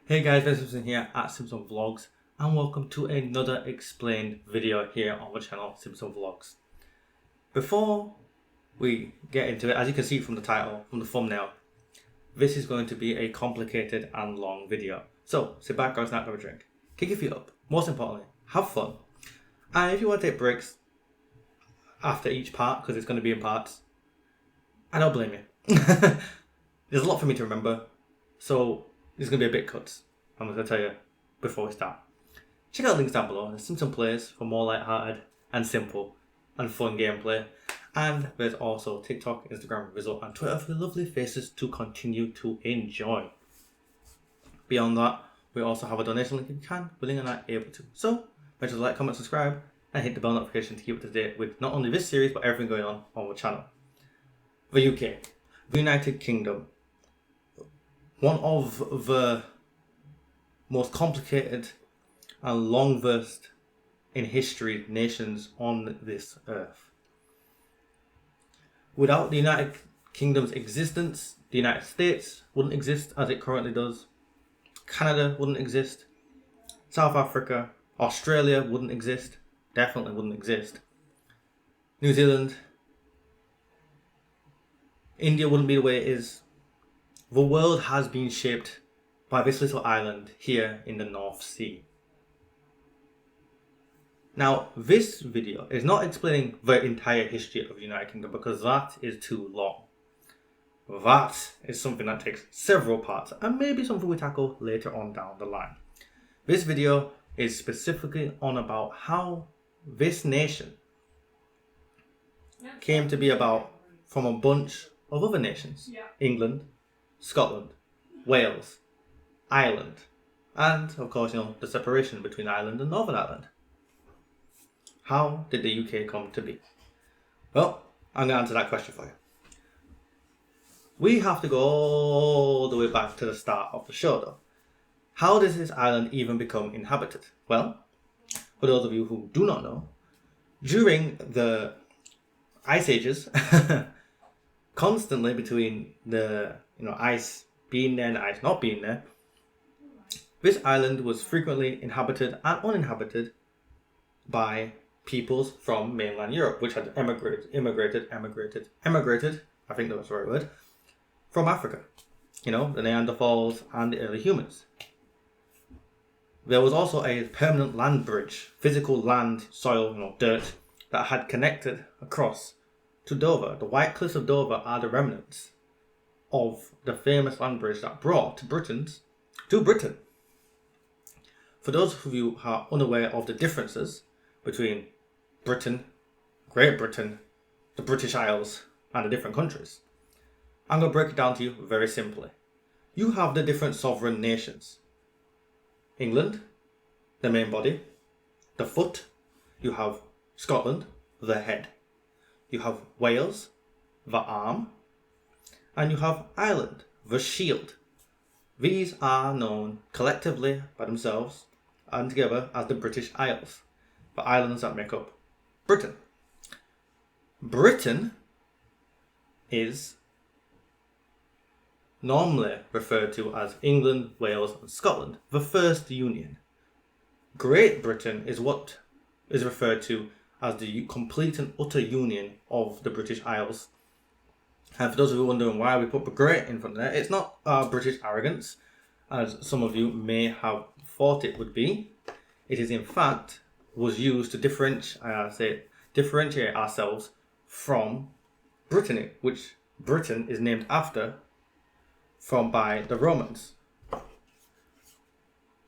Hey guys, Simpson here at Simpson Vlogs, and welcome to another explained video here on the channel Simpson Vlogs. Before we get into it, as you can see from the title, from the thumbnail, this is going to be a complicated and long video. So sit back, grab a snack, grab a drink, kick your feet up, most importantly, have fun. And if you want to take breaks after each part, because it's going to be in parts, I don't blame you. There's a lot for me to remember, so there's going to be a bit cuts. I'm going to tell you before we start. Check out the links down below. There's Simpson Plays for more light-hearted and simple and fun gameplay. And there's also TikTok, Instagram, Rizzle and Twitter for the lovely faces to continue to enjoy. Beyond that, we also have a donation link if you can, willing and able to. So, make sure to like, comment, subscribe and hit the bell notification to keep up to date with not only this series but everything going on the channel. The UK, the United Kingdom. One of the most complicated and long versed in history nations on this earth. Without the United Kingdom's existence, the United States wouldn't exist as it currently does. Canada wouldn't exist. South Africa, Australia wouldn't exist. Definitely wouldn't exist. New Zealand, India wouldn't be the way it is. The world has been shaped by this little island here in the North Sea. Now, this video is not explaining the entire history of the United Kingdom because that is too long. That is something that takes several parts and maybe something we tackle later on down the line. This video is specifically on about how this nation came to be about from a bunch of other nations. England, Scotland, Wales, Ireland, and of course, the separation between Ireland and Northern Ireland. How did the UK come to be? Well, I'm going to answer that question for you. We have to go all the way back to the start of the show though. How does this island even become inhabited? Well, for those of you who do not know, during the Ice Ages, constantly between the ice being there and ice not being there, this island was frequently inhabited and uninhabited by peoples from mainland Europe, which had immigrated, I think that was the right word, from Africa. The Neanderthals and the early humans. There was also a permanent land bridge, physical land, soil, dirt, that had connected across to Dover. The White Cliffs of Dover are the remnants of the famous land bridge that brought Britain. For those of you who are unaware of the differences between Britain, Great Britain, the British Isles, and the different countries, I'm going to break it down to you very simply. You have the different sovereign nations. England, the main body, the foot. You have Scotland, the head. You have Wales, the arm. And you have Ireland, the shield. These are known collectively by themselves and together as the British Isles, the islands that make up Britain. Britain is normally referred to as England, Wales and Scotland, the first union. Great Britain is what is referred to as the complete and utter union of the British Isles. And for those of you wondering why we put great in front of there, it's not British arrogance, as some of you may have thought it would be. It is in fact was used to differentiate ourselves from Brittany, which Britain is named after by the Romans.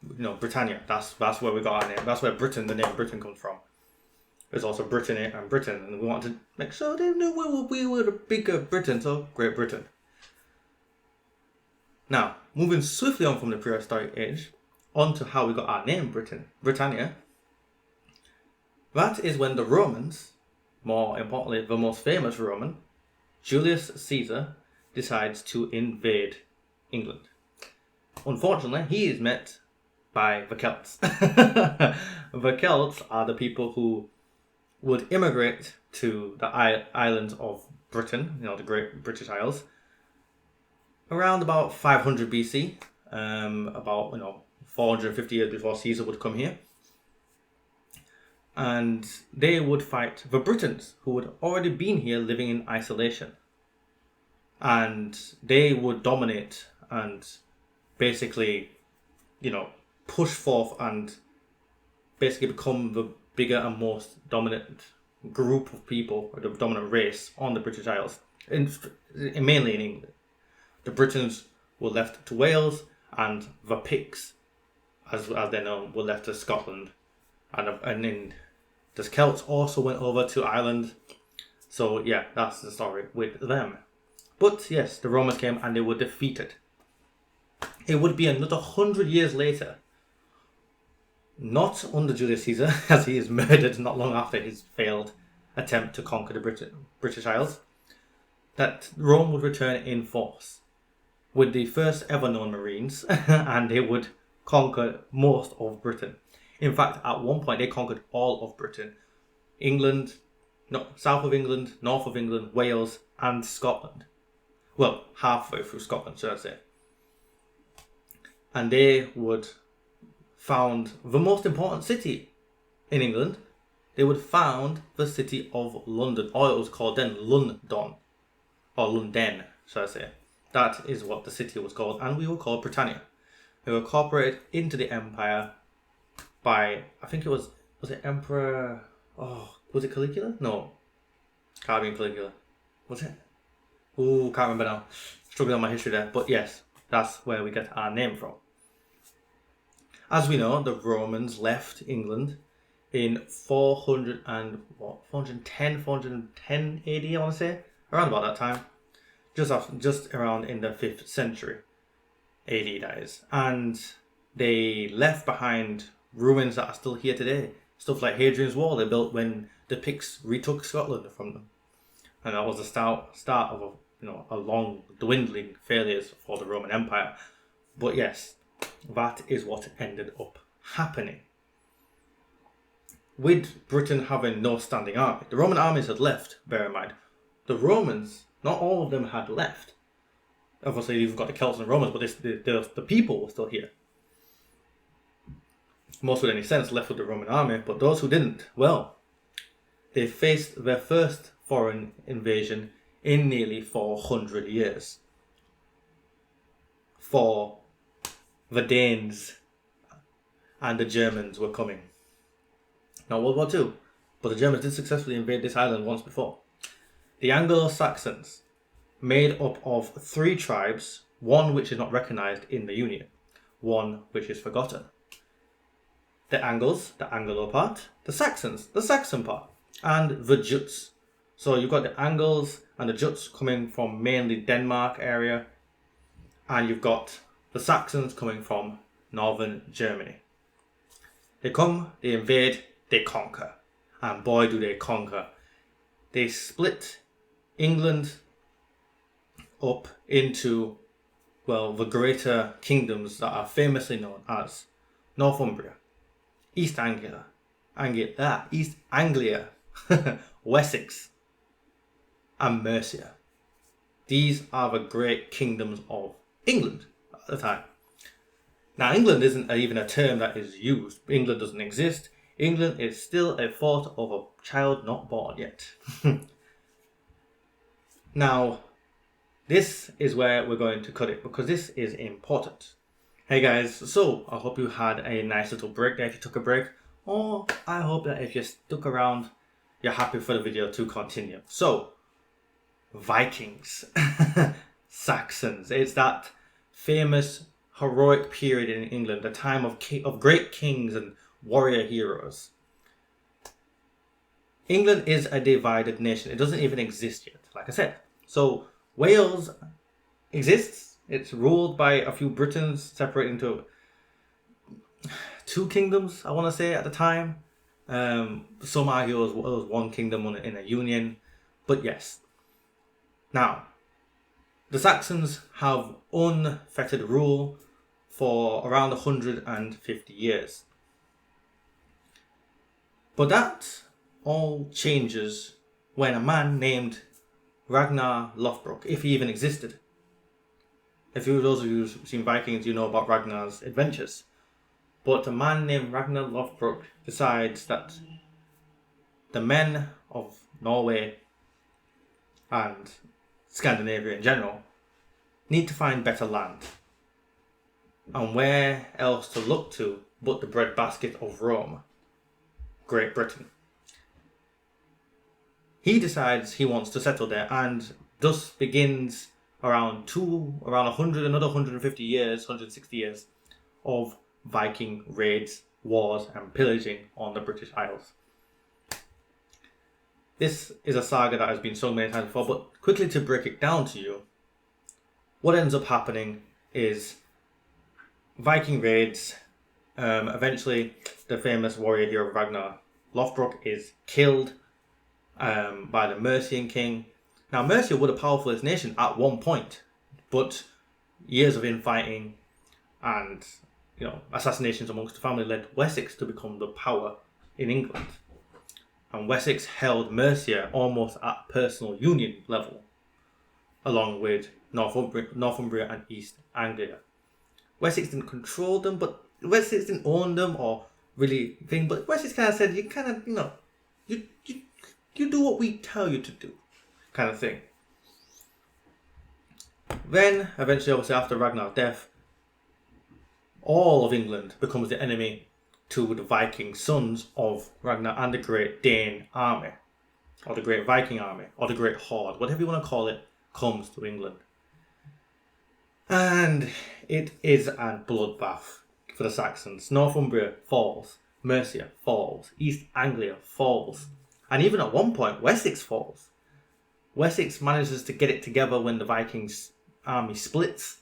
Britannia. That's where we got our name. That's where the name Britain comes from. There's also Brittany and Britain, and we wanted to make sure they knew we were the bigger Britain, so Great Britain. Now, moving swiftly on from the prehistoric age, on to how we got our name Britannia. That is when the Romans, more importantly the most famous Roman, Julius Caesar, decides to invade England. Unfortunately, he is met by the Celts. The Celts are the people who would immigrate to the islands of Britain, the Great British Isles, around about 500 BC, about 450 years before Caesar would come here. And they would fight the Britons, who had already been here living in isolation. And they would dominate and basically, push forth and basically become the bigger and most dominant group of people, or the dominant race on the British Isles, mainly in England. The Britons were left to Wales, and the Picts, as they're known, were left to Scotland. And then the Celts also went over to Ireland. So yeah, that's the story with them. But yes, the Romans came and they were defeated. It would be another 100 years later, not under Julius Caesar, as he is murdered not long after his failed attempt to conquer the British Isles, that Rome would return in force with the first ever known Marines, and they would conquer most of Britain. In fact, at one point they conquered all of Britain. South of England, north of England, Wales, and Scotland. Well, halfway through Scotland, should I say. And they would found the most important city in England. They would found the city of London, or it was called then London, or London, should I say. That is what the city was called, and we were called Britannia. We were incorporated into the empire by, I think it was it Emperor, was it Caligula? No, can't be Caligula. Was it? Ooh, can't remember now. Struggling on my history there, but yes, that's where we get our name from. As we know, the Romans left England in 410 AD, I want to say, around about that time, just around in the 5th century AD, that is. And they left behind ruins that are still here today. Stuff like Hadrian's Wall they built when the Picts retook Scotland from them, and that was the start of a long dwindling failures for the Roman Empire. But yes, that is what ended up happening. With Britain having no standing army, the Roman armies had left, bear in mind. The Romans, not all of them had left. Obviously, you've got the Celts and Romans, but the people were still here. Most with any sense left with the Roman army, but those who didn't, well, they faced their first foreign invasion in nearly 400 years. For the Danes and the Germans were coming. Not World War II, but the Germans did successfully invade this island once before. The Anglo-Saxons, made up of 3 tribes, one which is not recognised in the Union, one which is forgotten. The Angles, the Anglo part, the Saxons, the Saxon part, and the Juts. So you've got the Angles and the Juts coming from mainly Denmark area, and you've got the Saxons coming from northern Germany. They come, they invade, they conquer. And boy do they conquer. They split England up into, the greater kingdoms that are famously known as Northumbria, East Anglia, Wessex, and Mercia. These are the great kingdoms of England at the time. Now, England isn't even a term that is used. England doesn't exist. England is still a thought of a child not born yet. Now, this is where we're going to cut it, because this is important. Hey guys, so I hope you had a nice little break there if you took a break, or I hope that if you stuck around, you're happy for the video to continue. So, Vikings, Saxons, it's that famous heroic period in England, the time of great kings and warrior heroes. England is a divided nation. It doesn't even exist yet, like I said. So Wales exists. It's ruled by a few Britons, separated into 2 kingdoms, I want to say, at the time. Some argue it was one kingdom in a union. But yes. Now, the Saxons have unfettered rule for around 150 years. But that all changes when a man named Ragnar Lothbrok, if he even existed, If you, those of you who've seen Vikings, you know about Ragnar's adventures. But a man named Ragnar Lothbrok decides that the men of Norway and Scandinavia in general need to find better land. And where else to look to but the breadbasket of Rome, Great Britain. He decides he wants to settle there, and thus begins around 100, another 150 years, 160 years of Viking raids, wars and pillaging on the British Isles. This is a saga that has been sung many times before, but quickly to break it down to you, what ends up happening is Viking raids. Eventually, the famous warrior hero Ragnar Lothbrok is killed by the Mercian king. Now, Mercia were the powerfulest nation at one point, but years of infighting and assassinations amongst the family led Wessex to become the power in England. And Wessex held Mercia almost at personal union level, along with Northumbria and East Anglia. Wessex didn't control them, but Wessex didn't own them or really thing. But Wessex kind of said, you kind of, you do what we tell you to do, kind of thing. Then, eventually, obviously, after Ragnar's death, all of England becomes the enemy to the Viking sons of Ragnar and the Great Dane army, or the Great Viking army, or the Great Horde, whatever you want to call it, comes to England. And it is a bloodbath for the Saxons. Northumbria falls, Mercia falls, East Anglia falls, and even at one point Wessex falls. Wessex manages to get it together when the Vikings' army splits,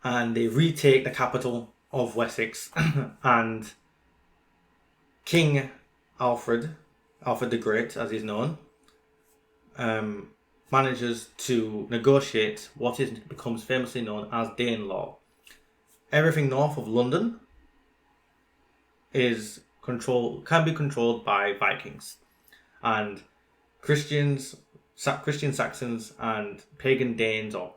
and they retake the capital of Wessex, and King Alfred the Great, as he's known, manages to negotiate what becomes famously known as Danelaw. Everything north of London can be controlled by Vikings, and Christian Saxons and pagan Danes or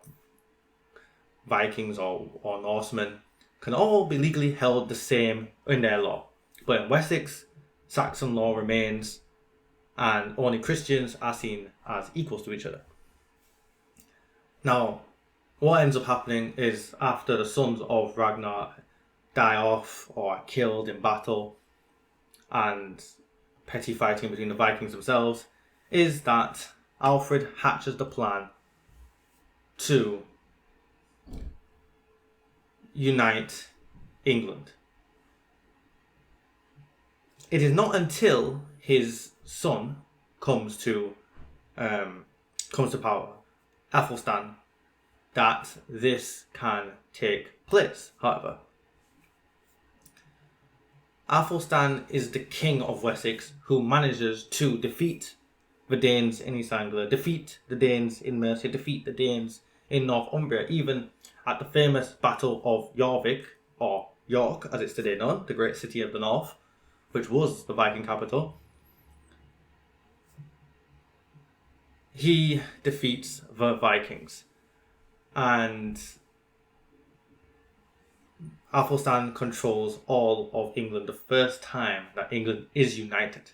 Vikings or Norsemen can all be legally held the same in their law. But in Wessex, Saxon law remains, and only Christians are seen as equals to each other. Now, what ends up happening is after the sons of Ragnar die off or are killed in battle, and petty fighting between the Vikings themselves, is that Alfred hatches the plan to unite England. It is not until his son comes to power, Athelstan, that this can take place. However, Athelstan is the king of Wessex who manages to defeat the Danes in East Anglia, defeat the Danes in Mercia, defeat the Danes in Northumbria, even at the famous Battle of Jorvik, or York as it's today known, the great city of the north, which was the Viking capital. He defeats the Vikings, and Athelstan controls all of England, the first time that England is united.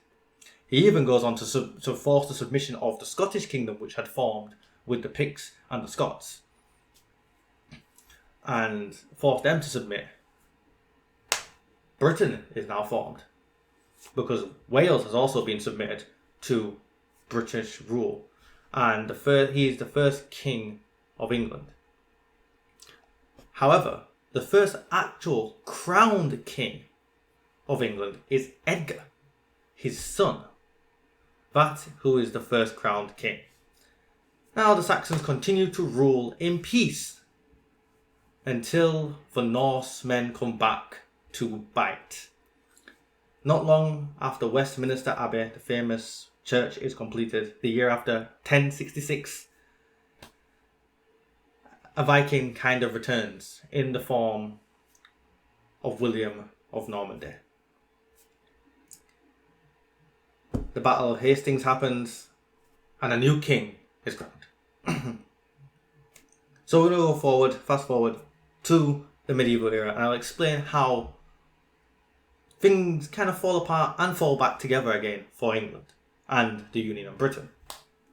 He even goes on to force the submission of the Scottish kingdom, which had formed with the Picts and the Scots, and force them to submit. Britain is now formed because Wales has also been submitted to British rule, and he is the first king of England. However, the first actual crowned king of England is Edgar, his son. That who is the first crowned king. Now the Saxons continue to rule in peace until the Norsemen come back to bite. Not long after Westminster Abbey, the famous church, is completed, the year after 1066, a Viking kind of returns in the form of William of Normandy. The Battle of Hastings happens, and a new king is crowned. So we're going to go fast forward to the medieval era, and I'll explain how things kind of fall apart and fall back together again for England and the Union of Britain.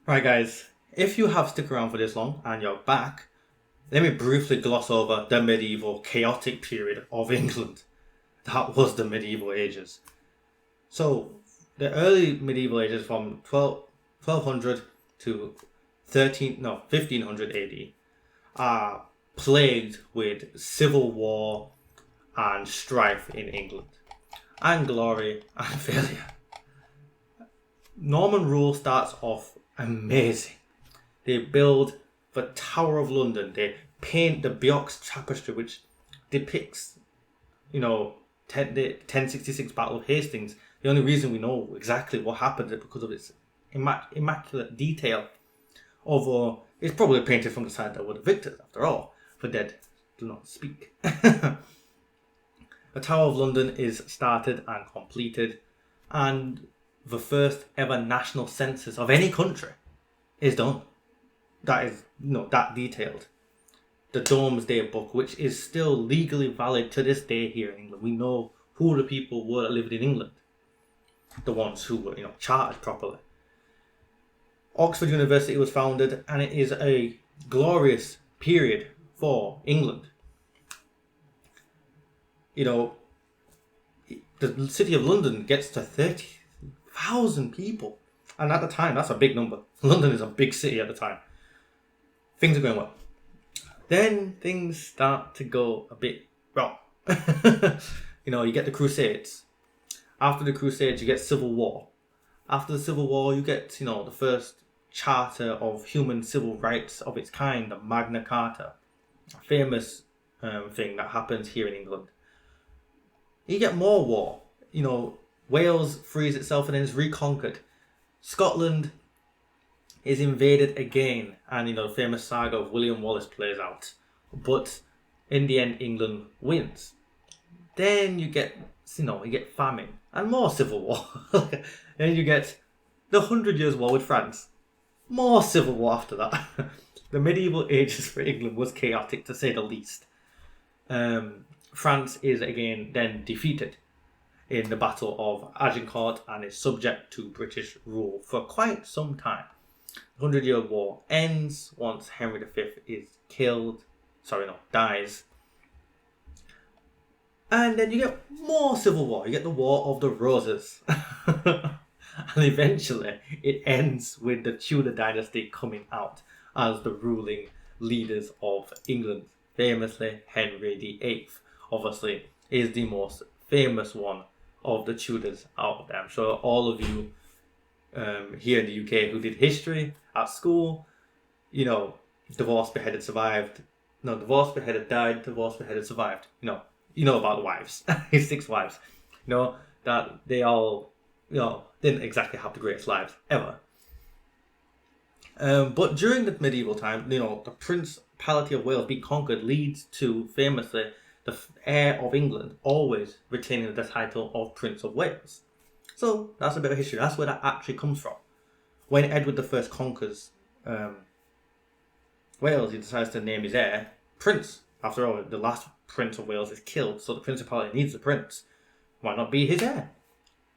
Right guys, if you have stuck around for this long and you're back, let me briefly gloss over the medieval chaotic period of England. That was the medieval ages. So the early medieval ages from 1200 to 1500 AD are plagued with civil war and strife in England, and glory and failure. Norman rule starts off amazing. They build the Tower of London. They paint the Bjork's tapestry, which depicts, the 1066 Battle of Hastings. The only reason we know exactly what happened is because of its immaculate detail. Although it's probably painted from the side that were the victors, after all. The dead do not speak. The Tower of London is started and completed, and the first ever national census of any country is done. That is that detailed. The Domesday Book, which is still legally valid to this day here in England. We know who the people were that lived in England. The ones who were, chartered properly. Oxford University was founded, and it is a glorious period for England. The city of London gets to 30,000 people. And at the time, that's a big number. London is a big city at the time. Things are going well. Then things start to go a bit wrong. You get the Crusades. After the Crusades, you get civil war. After the Civil War, you get, the first charter of human civil rights of its kind, the Magna Carta. A famous thing that happens here in England. You get more war. Wales frees itself and then is reconquered. Scotland is invaded again, and the famous saga of William Wallace plays out. But in the end, England wins. Then you get famine and more civil war. Then you get the 100 Years' War with France. More civil war after that. The medieval ages for England was chaotic, to say the least. France is again then defeated in the Battle of Agincourt and is subject to British rule for quite some time. The 100-Year War ends once Henry V dies. And then you get more civil war. You get the War of the Roses. And eventually it ends with the Tudor dynasty coming out as the ruling leaders of England. Famously, Henry VIII, obviously, is the most famous one of the Tudors out there. I'm sure all of you here in the UK who did history at school, divorced, beheaded, survived. No, divorced, beheaded, died, divorced, beheaded, survived. You know about the wives, his 6 wives. That they all, didn't exactly have the greatest lives ever. But during the medieval time, the Principality of Wales being conquered leads to, famously, the heir of England always retaining the title of Prince of Wales. So that's a bit of history. That's where that actually comes from. When Edward I conquers Wales, he decides to name his heir Prince. After all, the last Prince of Wales is killed, so the Principality needs a prince. Why not be his heir?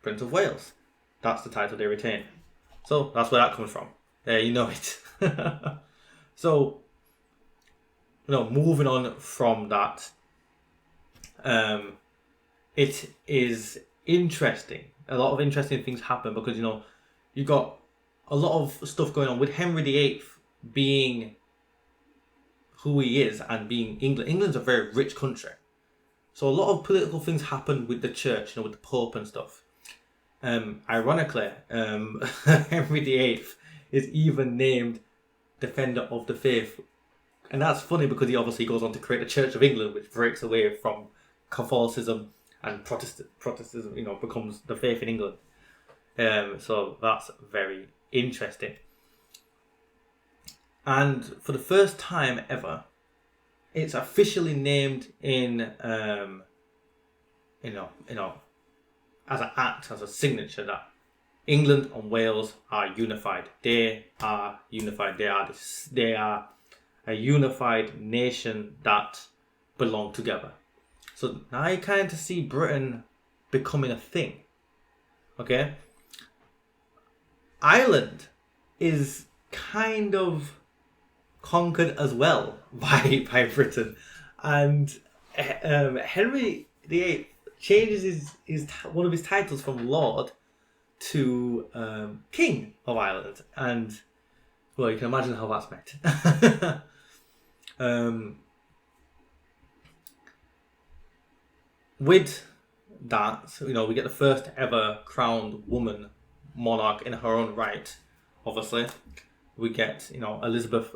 Prince of Wales. That's the title they retain. So that's where that comes from. There, you know it. So, moving on from that, it is interesting. A lot of interesting things happen because, you got a lot of stuff going on with Henry VIII being who he is and being England. England's a very rich country. So a lot of political things happen with the church, with the Pope and stuff. Ironically, Henry VIII is even named Defender of the Faith. And that's funny because he obviously goes on to create the Church of England, which breaks away from Catholicism and Protestantism, becomes the faith in England. So that's very interesting. And for the first time ever, it's officially named in, as an act, as a signature that England and Wales are unified. They are unified. They are a unified nation that belong together. So now you kind of see Britain becoming a thing. Okay? Ireland is kind of conquered as well by Britain. And Henry VIII changes one of his titles from Lord to King of Ireland. And, well, you can imagine how that's met. With that, we get the first ever crowned woman monarch in her own right. Obviously, we get Elizabeth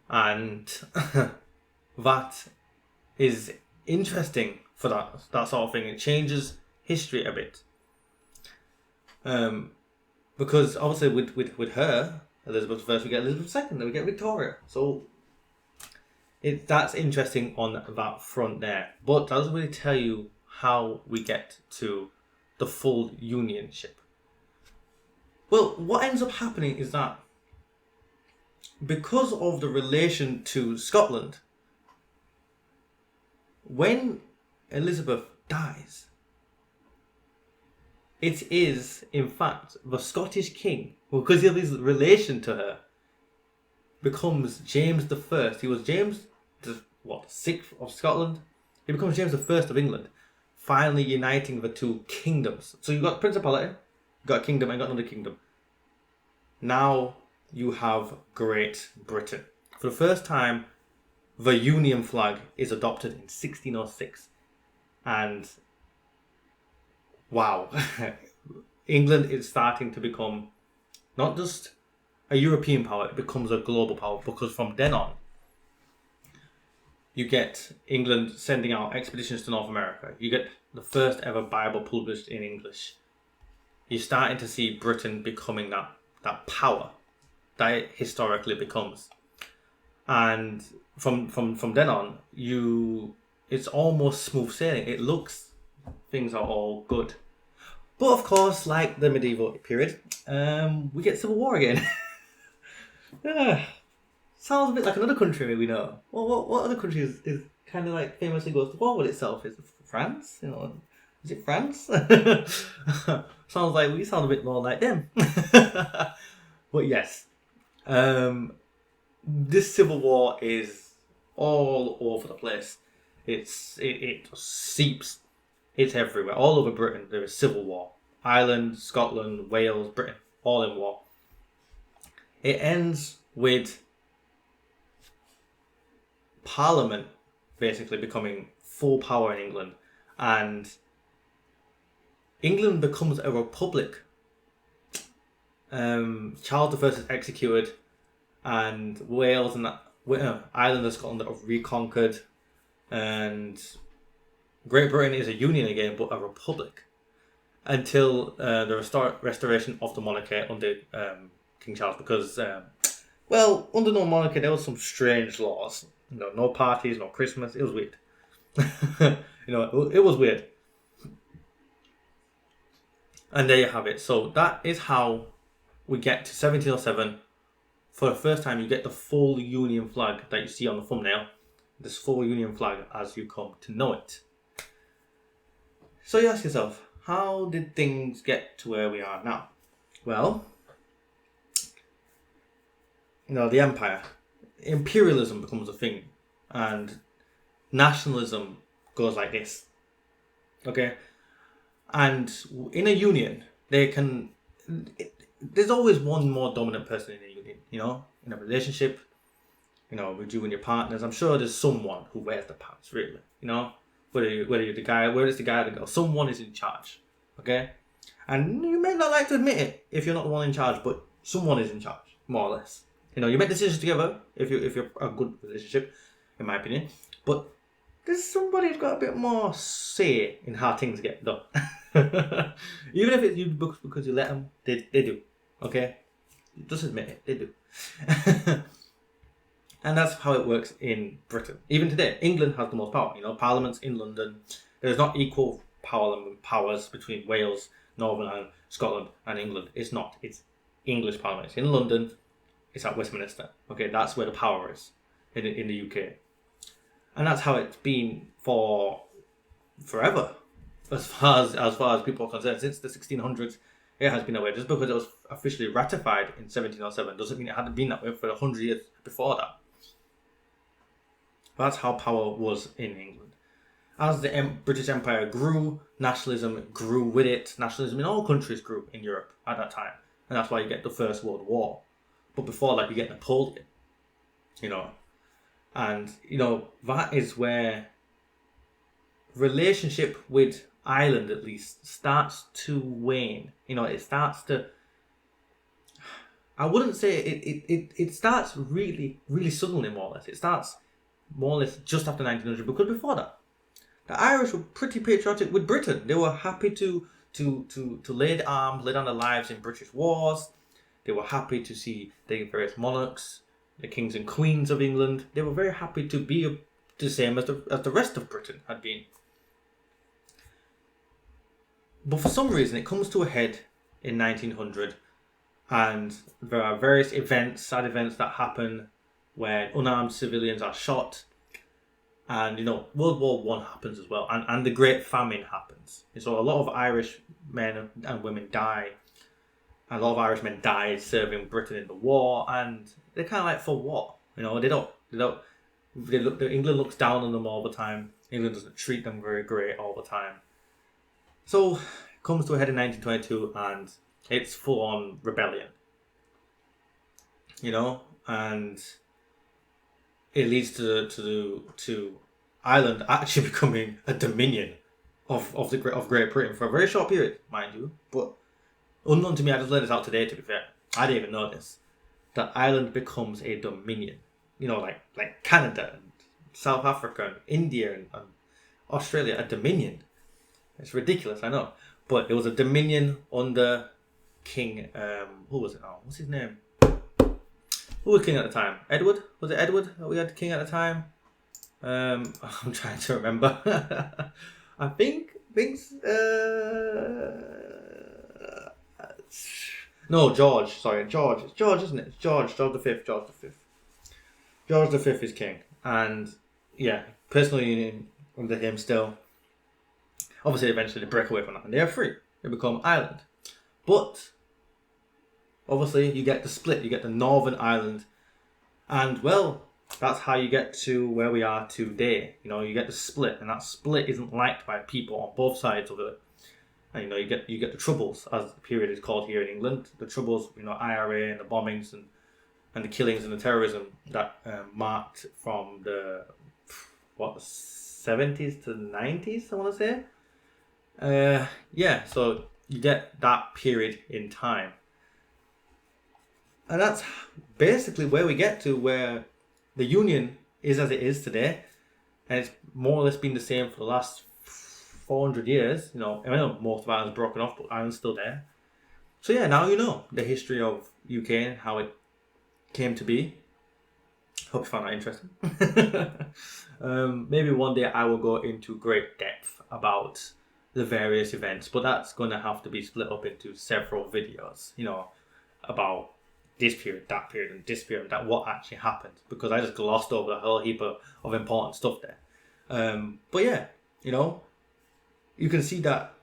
I, and that is interesting for that sort of thing. It changes history a bit, because obviously with her, Elizabeth I, we get Elizabeth II, then we get Victoria. So that's interesting on that front there. But that doesn't really tell you how we get to the full unionship. Well, what ends up happening is that because of the relation to Scotland, when Elizabeth dies, it is, in fact, the Scottish king, because of his relation to her, becomes James I. He was James the sixth of Scotland. He becomes James I of England, finally uniting the two kingdoms. So you've got Principality, you've got a kingdom, and you've got another kingdom. Now you have Great Britain. For the first time, the Union flag is adopted in 1606. And wow, England is starting to become not just a European power, it becomes a global power, because from then on, you get England sending out expeditions to North America. You get the first ever Bible published in English. You're starting to see Britain becoming that power that it historically becomes. And from then on, it's almost smooth sailing. It looks, things are all good. But of course, like the medieval period, we get civil war again. Sounds a bit like another country we know. Well, what other country is kind of like famously goes to war with itself? Is it France? Is it France? Sounds like we sound a bit more like them. But yes, this civil war is all over the place. It seeps. It's everywhere. All over Britain there is civil war. Ireland, Scotland, Wales, Britain, all in war. It ends with Parliament basically becoming full power in England, and England becomes a republic. Charles I is executed, and Wales and Ireland and Scotland are reconquered, and Great Britain is a union again, but a republic, until the restoration of the monarchy under King Charles. Because, under no monarchy there was some strange laws. No parties, no Christmas. It was weird. It was weird. And there you have it. So that is how we get to 1707. For the first time, you get the full Union flag that you see on the thumbnail. This full Union flag as you come to know it. So you ask yourself, how did things get to where we are now? Well, the empire. Imperialism becomes a thing. And nationalism goes like this. Okay? And in a union, there's always one more dominant person in a union, in a relationship, with you and your partners. I'm sure there's someone who wears the pants, really, whether you're the guy, whether it's the guy or the girl, someone is in charge, okay? And you may not like to admit it if you're not the one in charge, but someone is in charge, more or less. You make decisions together if you're a good relationship, in my opinion, but there's somebody who's got a bit more say in how things get done. Even if it's you because you let them, they do. Okay? Just admit it, they do. And that's how it works in Britain. Even today, England has the most power. Parliament's in London. There's not equal powers between Wales, Northern Ireland, Scotland, and England. It's not. It's English Parliament. It's in London. it's at Westminster. Okay, that's where the power is in the UK, and that's how it's been for forever, as far as people are concerned. Since the 1600s, it has been that way. Just because it was officially ratified in 1707 doesn't mean it hadn't been that way for 100 years before that. But that's how power was in England. As the British Empire grew, nationalism grew with it. Nationalism in all countries grew in Europe at that time. And that's why you get the First World War. But before that, you get Napoleon. And, that is where relationship with Ireland, at least, starts to wane. It starts to... I wouldn't say it starts really, really suddenly, more or less. It starts more or less just after 1900, because before that, the Irish were pretty patriotic with Britain. They were happy to lay down their lives in British wars. They were happy to see the various monarchs, the kings and queens of England. They were very happy to be the same as the rest of Britain had been. But for some reason, it comes to a head in 1900, and there are various sad events that happen where unarmed civilians are shot. And, World War I happens as well. And the Great Famine happens. And so a lot of Irish men and women die. And a lot of Irish men died serving Britain in the war. And they're kind of like, for what? England looks down on them all the time. England doesn't treat them very great all the time. So it comes to a head in 1922, and it's full-on rebellion. And it leads to Ireland actually becoming a dominion of Great Britain for a very short period, mind you. But unknown to me, I just let this out today, to be fair. I didn't even know this. That Ireland becomes a dominion. Like Canada and South Africa and India and Australia, a dominion. It's ridiculous, I know. But it was a dominion under King, who was it now? What's his name? Who was king at the time? Edward? Was it Edward that we had king at the time? I'm trying to remember. I think no, George. Sorry, George. It's George, isn't it? It's George V. George V is king, and yeah, personally under him still. Obviously, eventually they break away from that, and they are free. They become Ireland, but obviously you get the split. You get the Northern Ireland, and well, that's how you get to where we are today. You get the split, and that split isn't liked by people on both sides of it. And you get the Troubles, as the period is called here in England. The Troubles, IRA and the bombings and the killings and the terrorism that marked from the 70s to 90s, I want to say. So you get that period in time. And that's basically where we get to, where the Union is as it is today. And it's more or less been the same for the last 400 years. I know most of Ireland's broken off, but Ireland's still there. So yeah, now you know the history of UK and how it came to be. Hope you found that interesting. Maybe one day I will go into great depth about the various events, but that's going to have to be split up into several videos, about this period, that period, and this period, that what actually happened, because I just glossed over a whole heap of important stuff there. But yeah, you can see that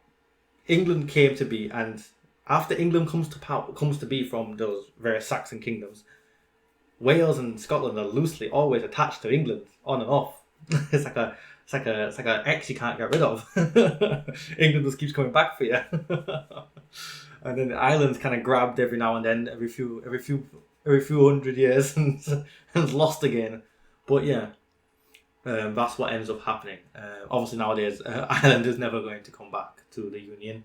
England came to be, and after England comes to be from those various Saxon kingdoms, Wales and Scotland are loosely always attached to England, on and off. It's like a ex you can't get rid of. England just keeps coming back for you. And then the island's kind of grabbed every now and then, every few hundred years, and lost again. But yeah, that's what ends up happening. Obviously nowadays, Ireland is never going to come back to the Union.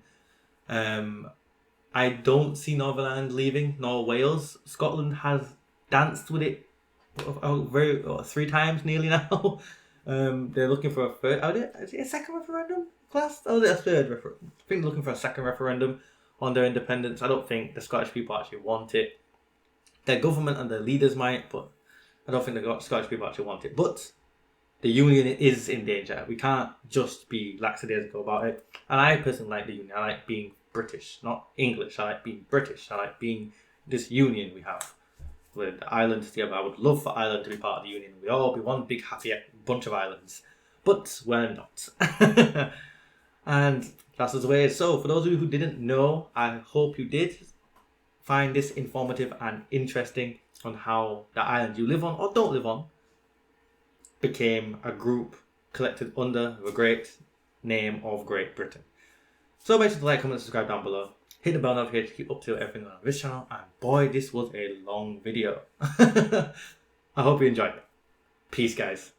I don't see Northern Ireland leaving, nor Wales. Scotland has danced with it 3 times nearly now. They're looking for a third. Is it a second referendum? Class? Oh, it's a third referendum. I think they're looking for a second referendum on their independence. I don't think the Scottish people actually want it. Their government and their leaders might, but I don't think the Scottish people actually want it. But the Union is in danger. We can't just be lackadaisical about it. And I personally like the Union. I like being British, not English. I like being British. I like being this union we have. with Ireland together. I would love for Ireland to be part of the Union. We'd all be one big happy bunch of islands. But we're not. And that's the way. So for those of you who didn't know, I hope you did find this informative and interesting on how the island you live on or don't live on became a group collected under the great name of Great Britain. So make sure to like, comment, and subscribe down below. Hit the bell notification to keep up to everything on this channel. And boy, this was a long video. I hope you enjoyed it. Peace, guys.